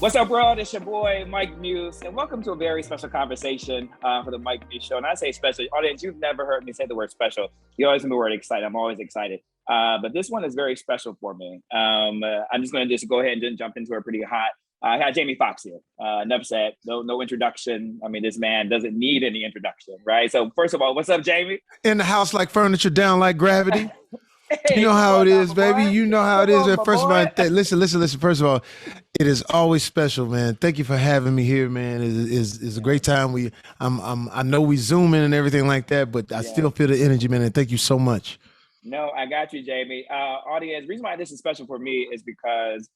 What's up, world? It's your boy, Mike Muse, and welcome to a very special conversation for the Mike Muse Show. And I say special, audience, you've never heard me say the word special. You always hear the word excited. I'm always excited. But this one is very special for me. I'm just going to go ahead and jump into it pretty hot. I had Jamie Foxx here. Enough said, no introduction. I mean, this man doesn't need any introduction, right? So first of all, what's up, Jamie? In the house like furniture, down like gravity. You know how it is, baby. You know how it is. First of all, listen. First of all, it is always special, man. Thank you for having me here, man. It's a great time. I know we zoom in and everything like that, but I still feel the energy, man. And thank you so much. No, I got you, Jamie. Audience, the reason why this is special for me is because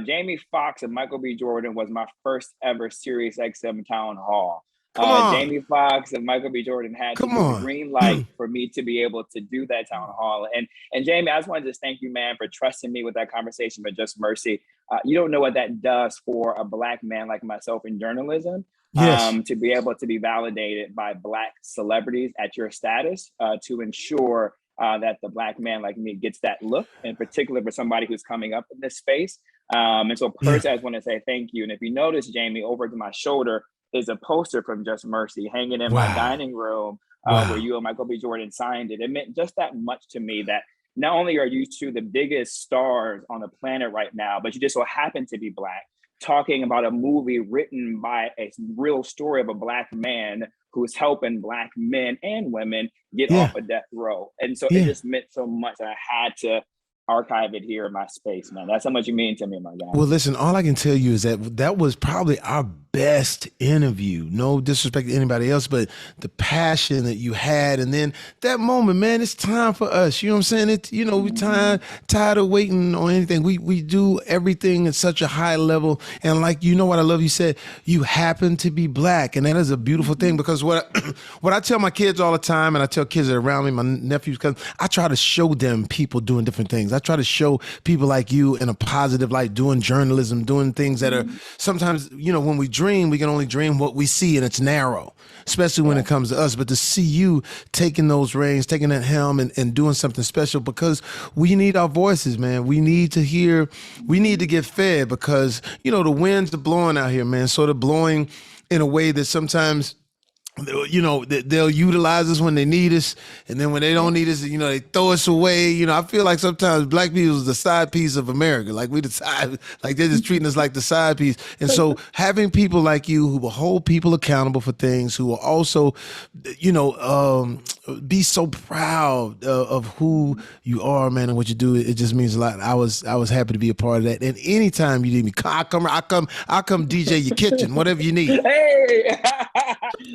Jamie Foxx and Michael B. Jordan was my first ever SiriusXM town hall. Jamie Foxx and Michael B. Jordan had to give the green light for me to be able to do that town hall. And Jamie, I just wanted to thank you, man, for trusting me with that conversation with Just Mercy. You don't know what that does for a Black man like myself in journalism. Yes. To be able to be validated by Black celebrities at your status to ensure that the Black man like me gets that look, in particular for somebody who's coming up in this space. And so first, I just want to say thank you. And if you notice, Jamie, over to my shoulder is a poster from Just Mercy hanging in my dining room where you and Michael B. Jordan signed it. It meant just that much to me that not only are you two the biggest stars on the planet right now, but you just so happen to be Black, talking about a movie written by a real story of a Black man who's helping Black men and women get off a death row. And so it just meant so much that I had to archive it here in my space, man. That's how much you mean to me, my guy. Well, listen, all I can tell you is that was probably our best interview. No disrespect to anybody else, but the passion that you had, and then that moment, man, it's time for us. You know what I'm saying? It's, you know, we tired of waiting on anything. We do everything at such a high level, and like, you know what I love, you said you happen to be Black, and that is a beautiful thing, because what I tell my kids all the time, and I tell kids that are around me, my nephews, because I try to show them people doing different things. I try to show people like you in a positive light, doing journalism, doing things that are sometimes, you know, when we dream, we can only dream what we see, and it's narrow, especially when it comes to us. But to see you taking those reins, taking that helm, and doing something special, because we need our voices, man. We need to hear, we need to get fed, because, you know, the winds are blowing out here, man. So they're blowing in a way that sometimes, you know, they'll utilize us when they need us, and then when they don't need us, you know, they throw us away. You know, I feel like sometimes Black people is the side piece of America. Like we the side, like they're just treating us like the side piece. And so having people like you who will hold people accountable for things, who will also, you know, be so proud of who you are, man, and what you do, it just means a lot. I was happy to be a part of that. And anytime you need me, I'll come DJ your kitchen, whatever you need. Hey.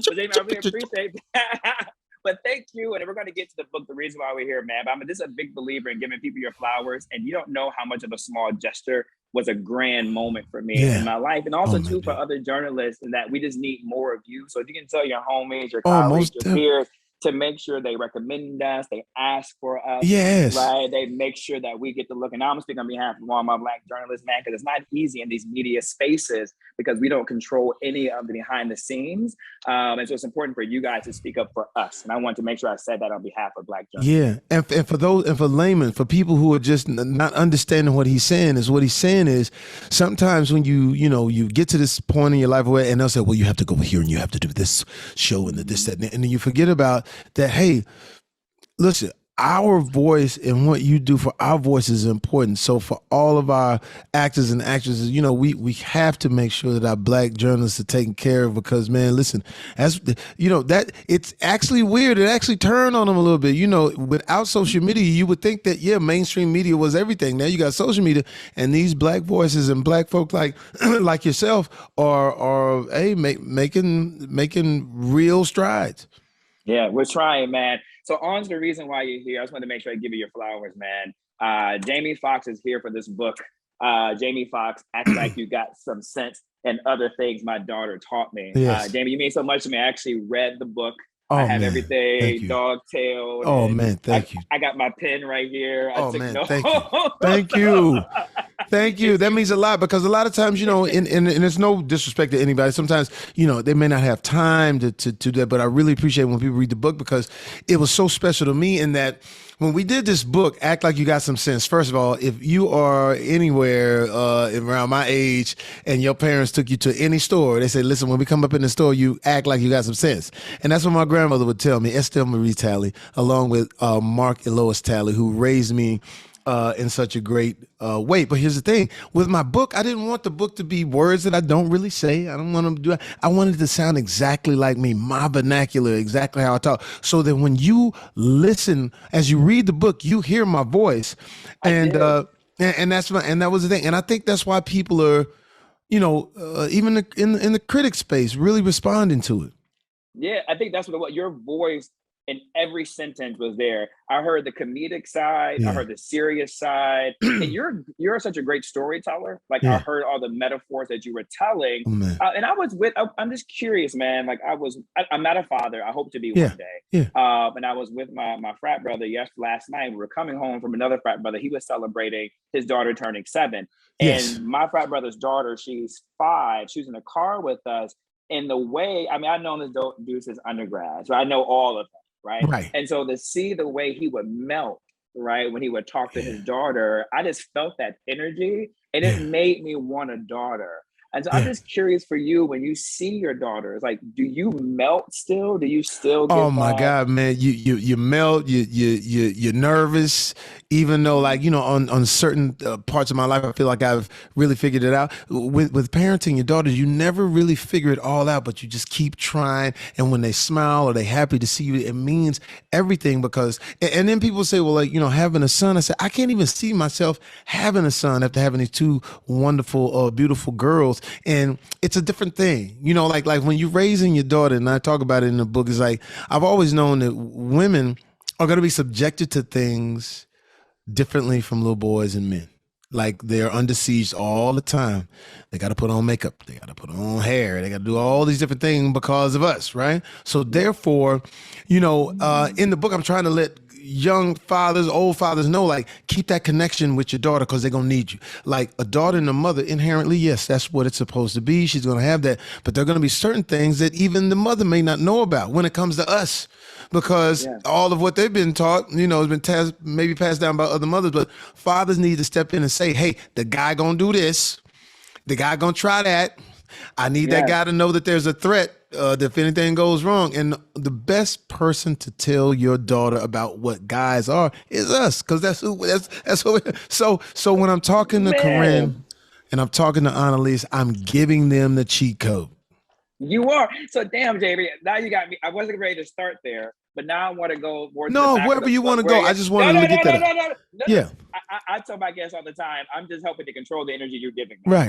Well, Jamie, I really appreciate that. But thank you. And we're going to get to the book, the reason why we're here, man. But I'm just a big believer in giving people your flowers. And you don't know how much of a small gesture was a grand moment for me in my life. And also, too, for other journalists, and that we just need more of you. So if you can tell your homies, your colleagues, your peers, to make sure they recommend us, they ask for us, right? They make sure that we get to look. And I'm speaking on behalf of all my Black journalists, man, because it's not easy in these media spaces because we don't control any of the behind the scenes. And so it's important for you guys to speak up for us. And I want to make sure I said that on behalf of Black journalists. Yeah, and for those, and for laymen, for people who are just not understanding what he's saying is sometimes when you get to this point in your life where, and they'll say, well, you have to go here and you have to do this show and this, that, and then you forget about that, hey, listen, our voice and what you do for our voice is important. So for all of our actors and actresses, you know, we have to make sure that our Black journalists are taken care of, because, man, listen, as you know, that it's actually weird. It actually turned on them a little bit. You know, without social media, you would think that, mainstream media was everything. Now you got social media, and these Black voices and Black folk like like yourself are making real strides. Yeah, we're trying, man. So on to the reason why you're here. I just want to make sure I give you your flowers, man. Jamie Foxx is here for this book. Jamie Foxx, act like you got some sense and other things my daughter taught me. Yes. Jamie, you mean so much to me. I actually read the book. I have everything dog-tailed. Oh, man, thank you. I got my pen right here. Thank you. Thank you. Thank you. That means a lot because a lot of times, and it's no disrespect to anybody. Sometimes, they may not have time to do that, but I really appreciate when people read the book because it was so special to me in that when we did this book, Act Like You Got Some Sense. First of all, if you are anywhere around my age and your parents took you to any store, they say, listen, when we come up in the store, you act like you got some sense. And that's what my grandmother would tell me, Estelle Marie Talley, along with Mark and Lois Talley, who raised me in such a great way. But here's the thing. With my book, I didn't want the book to be words that I don't really say. I don't want them to do it. I wanted it to sound exactly like me, my vernacular, exactly how I talk. So that when you listen, as you read the book, you hear my voice. And that was the thing. And I think that's why people are, even in the critic space, really responding to it. Yeah, I think that's what your voice in every sentence was there. I heard the comedic side, I heard the serious side, and you're such a great storyteller. Like I heard all the metaphors that you were telling, and I'm just curious, man. Like I'm not a father. I hope to be one day. And I was with my frat brother last night. We were coming home from another frat brother. He was celebrating his daughter turning 7, and my frat brother's daughter, she's 5. She was in the car with us. In the way, I mean, I've known this dude since undergrad, so I know all of them. Right. And so to see the way he would melt, right, when he would talk to his daughter, I just felt that energy and it made me want a daughter. And so I'm just curious for you, when you see your daughters, like, do you melt still? Do you still get God, man, you melt, you're nervous, even though on certain parts of my life, I feel like I've really figured it out. With parenting your daughters, you never really figure it all out, but you just keep trying. And when they smile or they're happy to see you, it means everything because, and then people say, well, having a son, I said, I can't even see myself having a son after having these 2 wonderful, beautiful girls. And it's a different thing, like when you're raising your daughter, and I talk about it in the book, it's like, I've always known that women are going to be subjected to things differently from little boys and men. Like they're under siege all the time. They got to put on makeup. They got to put on hair. They got to do all these different things because of us, right? So therefore, in the book, I'm trying to let young fathers, old fathers know, like, keep that connection with your daughter because they're going to need you. Like a daughter and a mother, inherently, yes, that's what it's supposed to be. She's going to have that. But there are going to be certain things that even the mother may not know about when it comes to us because all of what they've been taught, has been maybe passed down by other mothers. But fathers need to step in and say, hey, the guy going to do this. The guy going to try that. I need that guy to know that there's a threat if anything goes wrong. And the best person to tell your daughter about what guys are is us, because that's what. So when I'm talking to Corinne and I'm talking to Annalise, I'm giving them the cheat code. You are. So damn, JB, now you got me. I wasn't ready to start there, but now I want to go more. Wherever you want to go. I just wanted to get that. Yeah. I tell my guests all the time, I'm just helping to control the energy you're giving me. Right.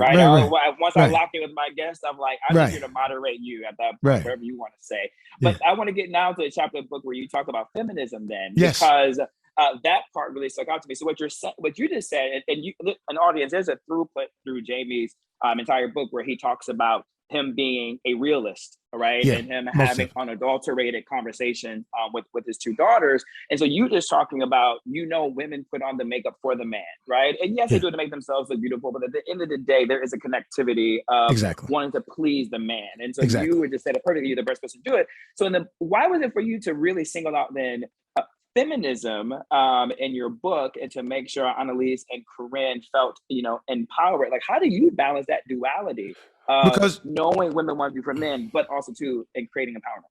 Once I lock in with my guests, I'm like, I'm just here to moderate you at that point, whatever you want to say. But I want to get now to the chapter of the book where you talk about feminism then, because that part really stuck out to me. So what you just said, and you, an audience, there's a throughput through Jamie's entire book where he talks about him being a realist, right? And him having unadulterated conversations with his 2 daughters. And so you just talking about, women put on the makeup for the man, right? And yes, they do it to make themselves look beautiful, but at the end of the day, there is a connectivity of wanting to please the man. And so you would just say it perfectly, you're the best person to do it. So why was it for you to really single out then feminism in your book and to make sure Annalise and Corinne felt, empowered? Like, how do you balance that duality? Because knowing women want to be for men, but also too in creating empowerment.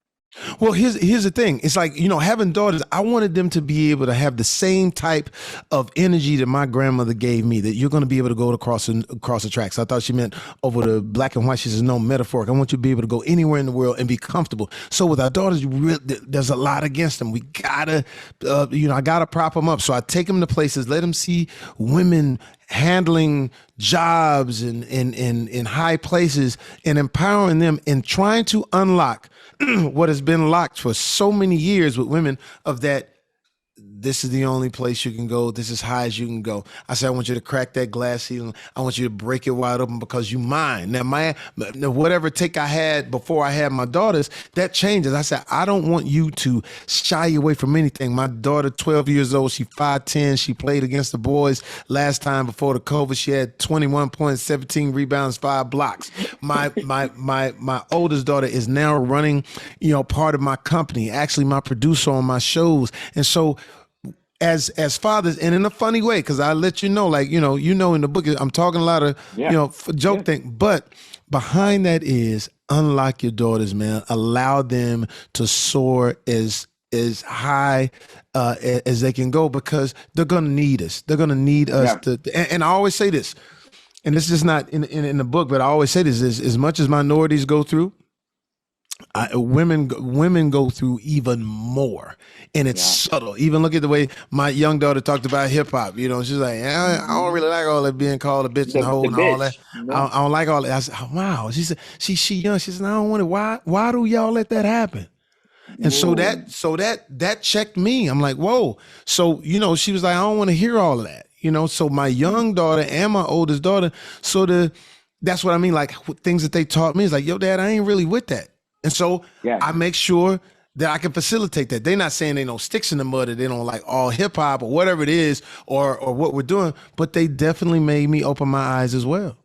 Well, here's the thing. It's like, having daughters, I wanted them to be able to have the same type of energy that my grandmother gave me, that you're going to be able to go across the tracks. I thought she meant over the black and white. She says, no, metaphoric. I want you to be able to go anywhere in the world and be comfortable. So with our daughters, there's a lot against them. We gotta, I gotta prop them up. So I take them to places, let them see women handling jobs in high places and empowering them and trying to unlock what has been locked for so many years with women, of that this is the only place you can go. This is high as you can go. I said, I want you to crack that glass ceiling. I want you to break it wide open because you mine. Now, whatever take I had before I had my daughters, that changes. I said, I don't want you to shy away from anything. My daughter, 12 years old, she 5'10". She played against the boys last time before the COVID. She had 21 points, 17 rebounds, 5 blocks. My oldest daughter is now running, part of my company, actually my producer on my shows. And so as fathers, and in a funny way, because I let you know, like, in the book, I'm talking a lot of, joke thing, but behind that is unlock your daughters, man. Allow them to soar as high as they can go, because they're going to need us. They're going to need us and I always say this, and this is not in the book, but I always say this, is as much as minorities go through, women go through even more, and it's subtle. Even look at the way my young daughter talked about hip hop. She's like, I don't really like all that being called a bitch and a hoe and all that. I don't like all that. I said, oh, wow. She said, she young. She said, I don't want it. Why do y'all let that happen? And so that checked me. I'm like, whoa. So, she was like, I don't want to hear all of that. So my young daughter and my oldest daughter, that's what I mean. Like, things that they taught me is like, yo, Dad, I ain't really with that. And so I make sure that I can facilitate that. They're not saying they know sticks in the mud, or they don't like all hip hop or whatever it is, or what we're doing, but they definitely made me open my eyes as well.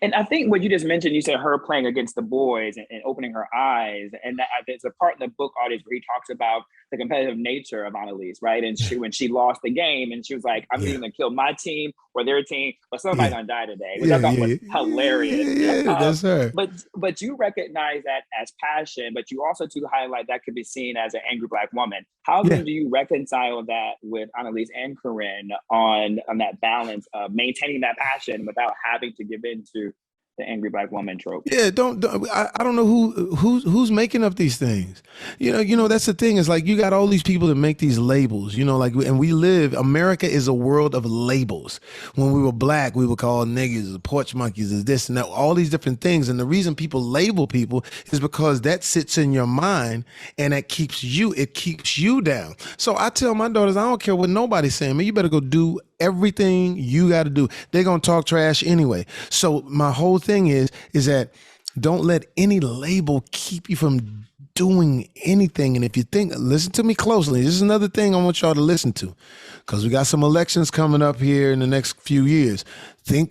And I think what you just mentioned, you said her playing against the boys and opening her eyes. And there's a part in the book, Artist, where he talks about the competitive nature of Annalise, right? And when she lost the game, and she was like, I'm either going to kill my team or their team, but somebody's going to die today, which I thought was hilarious. That's her. But you recognize that as passion, but you also to highlight that could be seen as an angry Black woman. How then do you reconcile that with Annalise and Corinne on that balance of maintaining that passion without having to give in to the angry Black woman trope? Yeah, I don't know who's making up these things. That's the thing. Is like, you got all these people that make these labels. And America is a world of labels. When we were Black, we were called niggas, the porch monkeys, is this and that, all these different things. And the reason people label people is because that sits in your mind, and it keeps you down. So I tell my daughters, I don't care what nobody's saying, man, you better go do everything you got to do. They're going to talk trash anyway. So my whole thing is that don't let any label keep you from doing anything. And if you think, listen to me closely. This is another thing I want y'all to listen to, because we got some elections coming up here in the next few years.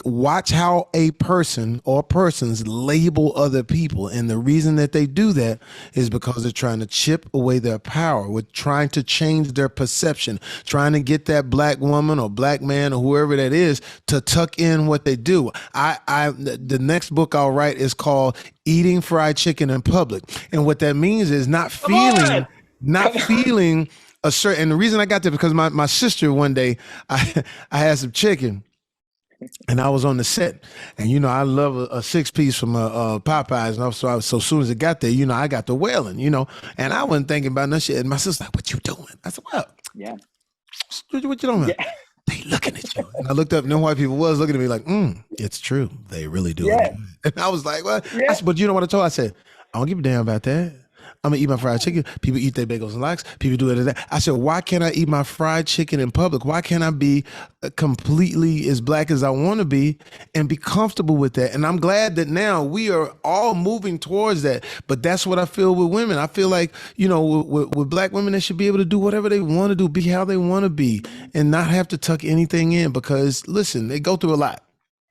Watch how a person or persons label other people. And the reason that they do that is because they're trying to chip away their power. We're trying to change their perception, trying to get that Black woman or Black man or whoever that is to tuck in what they do. The next book I'll write is called Eating Fried Chicken in Public. And what that means is not feeling a certain, and the reason I got that because my sister, one day I had some chicken, and I was on the set, and I love a 6-piece from Popeyes, and so as soon as it got there, I got the wailing, and I wasn't thinking about nothing. And my sister's like, "What you doing?" I said, "Well, what you doing?" Yeah. They looking at you. And I looked up, and then white people was looking at me like, "It's true, they really do." Yeah. And I was like, "Well," I said, but you know what I told her? I said, "I don't give a damn about that. I'm gonna eat my fried chicken. People eat their bagels and lox. People do it and that." I said, why can't I eat my fried chicken in public? Why can't I be completely as Black as I want to be and be comfortable with that? And I'm glad that now we are all moving towards that. But that's what I feel with women. I feel like, with Black women, they should be able to do whatever they want to do, be how they want to be, and not have to tuck anything in, because listen, they go through a lot.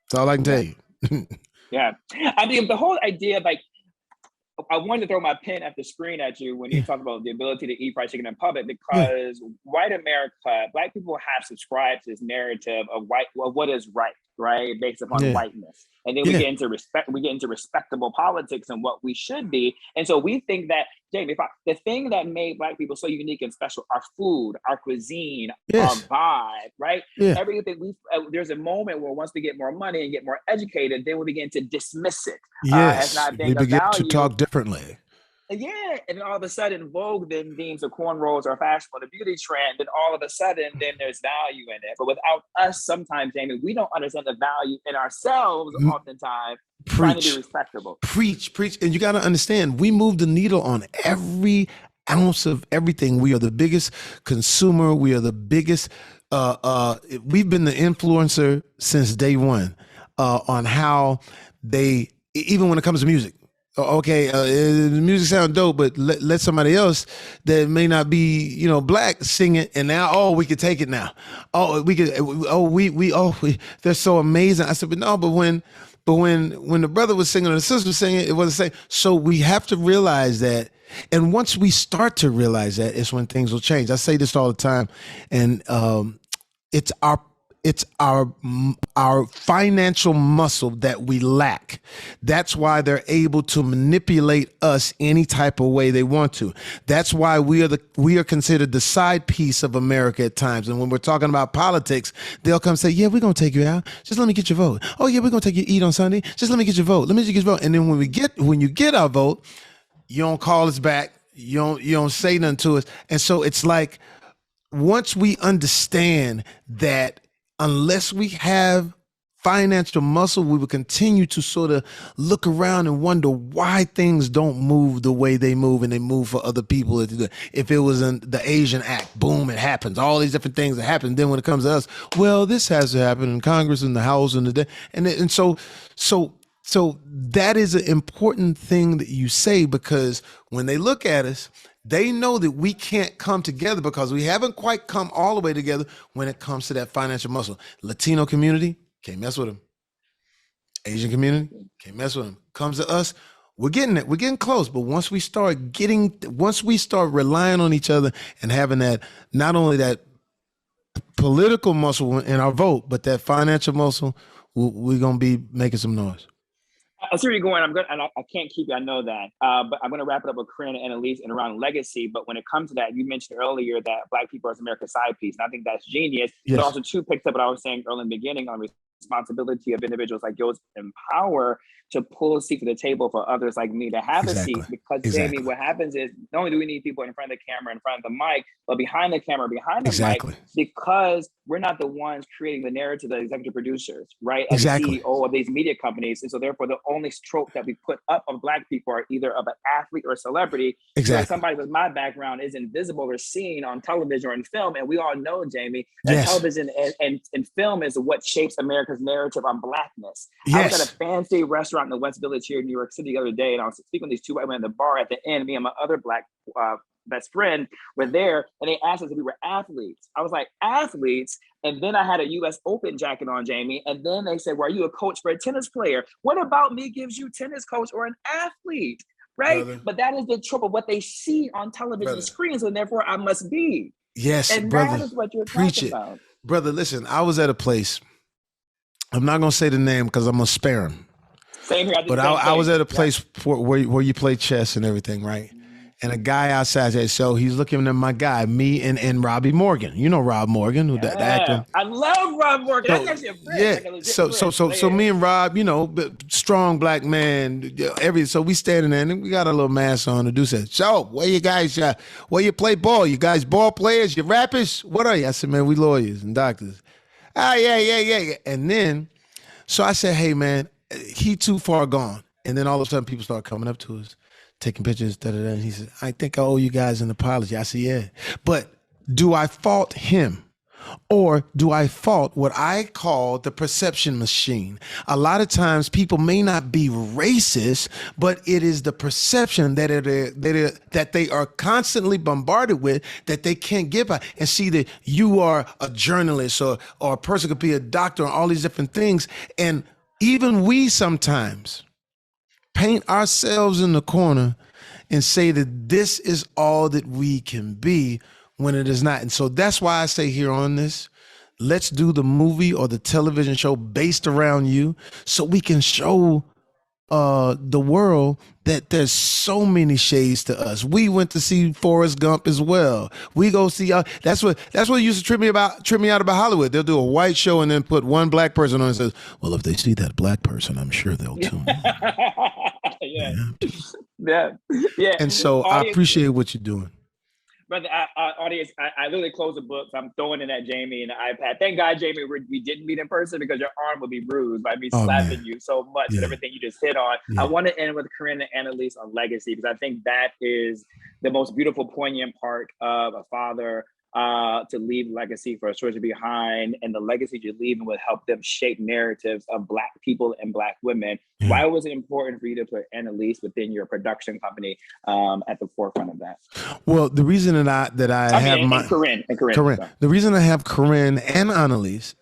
That's all I can tell you. Yeah. I mean, the whole idea of like, I wanted to throw my pen at the screen at you when you talk about the ability to eat fried chicken in public, because white America, Black people have subscribed to this narrative of what is right, based upon whiteness. And then we get into respectable politics and what we should be. And so we think that, Jamie, the thing that made Black people so unique and special, our food, our cuisine, our vibe, right? Yeah. Everything there's a moment where once we get more money and get more educated, then we begin to dismiss it as not being we begin to talk differently. Yeah, and then all of a sudden, Vogue then deems the cornrows are fashionable, the beauty trend, and all of a sudden, then there's value in it. But without us, sometimes, Jamie, we don't understand the value in ourselves. Oftentimes, trying to be respectable. Preach, and you got to understand, we move the needle on every ounce of everything. We are the biggest consumer. We are the biggest. We've been the influencer since day one on how they, even when it comes to music. Okay, the music sounds dope, but let somebody else that may not be, you know, black sing it, and now, oh, we could take it now. Oh, we could. They're so amazing. I said, but no, but when the brother was singing or the sister was singing, it wasn't the same. So we have to realize that, and once we start to realize that, it's when things will change. I say this all the time, and it's our financial muscle that we lack. That's why they're able to manipulate us any type of way they want to. That's why we are considered the side piece of America at times. And when we're talking about politics, they'll come say, yeah, we're going to take you out. Just let me get your vote. Oh yeah, we're going to take you to eat on Sunday. Just let me get your vote. Let me just get your vote. And then when you get our vote, you don't call us back. You don't say nothing to us. And so it's like, once we understand that, unless we have financial muscle, we will continue to sort of look around and wonder why things don't move the way they move, and they move for other people. If it was in the Asian Act, boom, it happens. All these different things that happen. Then when it comes to us, well, this has to happen in Congress and the House and so that is an important thing that you say, because when they look at us, they know that we can't come together because we haven't quite come all the way together when it comes to that financial muscle. Latino community, can't mess with them. Asian community, can't mess with them. Comes to us, we're getting it. We're getting close. But once we start relying on each other and having that, not only that political muscle in our vote, but that financial muscle, we're going to be making some noise. I see where you're going. I can't keep you. I know that. But I'm going to wrap it up with Corinne and Elise and around legacy. But when it comes to that, you mentioned earlier that Black people are America's side piece. And I think that's genius. Yes. But also, too, picks up what I was saying early in the beginning on responsibility of individuals like yours in power to pull a seat to the table for others like me to have a seat. Because, Jamie, what happens is not only do we need people in front of the camera, in front of the mic, but behind the camera, behind the mic, because we're not the ones creating the narrative, the executive producers, right? As the CEO of these media companies. And so therefore, the only trope that we put up of Black people are either of an athlete or a celebrity. Exactly. Somebody with my background is invisible or seen on television or in film. And we all know, Jamie, that television and film is what shapes America's narrative on Blackness. I was at a fancy restaurant in the West Village here in New York City the other day, and I was speaking with these two white women at the bar. At the end, me and my other Black best friend were there, and they asked us if we were athletes. I was like, athletes? And then I had a US Open jacket on, Jamie, and then they said, well, are you a coach for a tennis player? What about me gives you tennis coach or an athlete, right? Brother. But that is the trope of what they see on television screens, and therefore I must be. Yes, and brother. That is what you're talking about. Brother, listen, I was at a place, I'm not going to say the name because I'm going to spare him. Same here. But I was at a place where you play chess and everything, right? And a guy outside said, so he's looking at my guy, me and Robbie Morgan. You know Rob Morgan, who the actor. I love Rob Morgan. That's actually a friend. Yeah. Like so me and Rob, you know, strong Black man. So we standing there and we got a little mask on. The dude said, so where you guys? Where you play ball? You guys ball players? You rappers? What are you? I said, man, we lawyers and doctors. Yeah. And then, so I said, hey man, he too far gone. And then all of a sudden people start coming up to us, taking pictures, and he said, I think I owe you guys an apology. I said, yeah. But do I fault him? Or do I fault what I call the perception machine? A lot of times people may not be racist, but it is the perception that they are constantly bombarded with that they can't get by. And see that you are a journalist or a person could be a doctor and all these different things. And even we sometimes paint ourselves in the corner and say that this is all that we can be when it is not. And so that's why I say here on this, let's do the movie or the television show based around you so we can show the world that there's so many shades to us. We went to see Forrest Gump as well. We go see, that's what used to trip me out about Hollywood. They'll do a white show and then put one Black person on and says, well, if they see that Black person, I'm sure they'll tune in. Yeah. And so I appreciate what you're doing. Brother, audience, I literally closed the book. So I'm throwing in at Jamie and the iPad. Thank God, Jamie, we didn't meet in person because your arm would be bruised by me slapping you so much and everything you just hit on. I want to end with Corinne and Annalise on legacy, because I think that is the most beautiful, poignant part of a father to leave legacy for a children behind, and the legacy you're leaving will help them shape narratives of Black people and Black women. Why was it important for you to put Annalise within your production company at the forefront of that? Well, the reason that I have Corinne. The reason I have Corinne and Annalise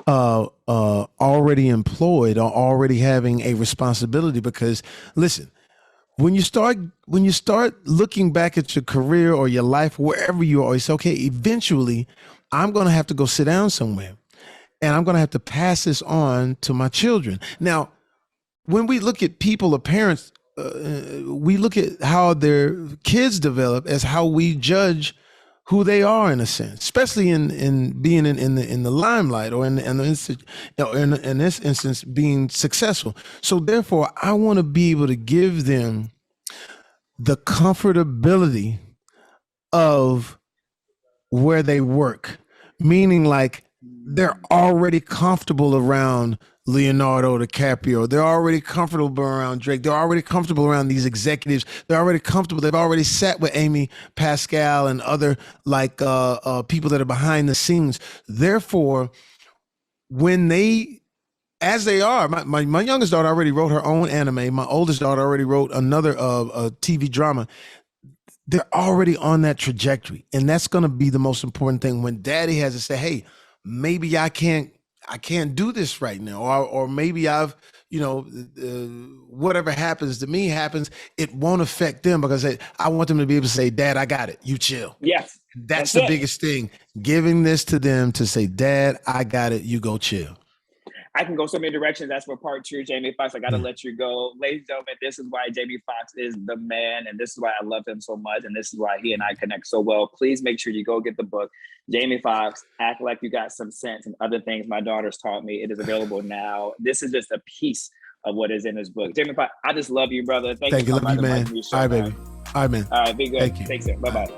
already employed or already having a responsibility, because listen, when you start looking back at your career or your life, wherever you are, it's okay. Eventually, I'm going to have to go sit down somewhere, and I'm going to have to pass this on to my children. Now, when we look at people or parents, we look at how their kids develop as how we judge who they are, in a sense, especially in being in the limelight, or in this instance being successful. So therefore, I want to be able to give them the comfortability of where they work, meaning like they're already comfortable around Leonardo DiCaprio. They're already comfortable around Drake. They're already comfortable around these executives. They're already comfortable. They've already sat with Amy Pascal and other people that are behind the scenes. Therefore, when as they are, my youngest daughter already wrote her own anime. My oldest daughter already wrote another TV drama. They're already on that trajectory, and that's going to be the most important thing when Daddy has to say, "Hey, maybe I can't do this right now," or maybe I've, whatever happens to me happens. It won't affect them, because I want them to be able to say, "Dad, I got it. You chill." Yes, that's the biggest thing. Giving this to them to say, "Dad, I got it. You go chill." I can go so many directions. That's for part 2. Jamie Foxx, I got to let you go. Ladies and gentlemen, this is why Jamie Foxx is the man, and this is why I love him so much, and this is why he and I connect so well. Please make sure you go get the book, Jamie Foxx, Act Like You Got Some Sense, and Other Things My Daughter's Taught Me. It is available now. This is just a piece of what is in this book. Jamie Foxx, I just love you, brother. Thank you so much, man. All right, baby. All right, man. All right, be good. Thank you. Take care. Bye-bye.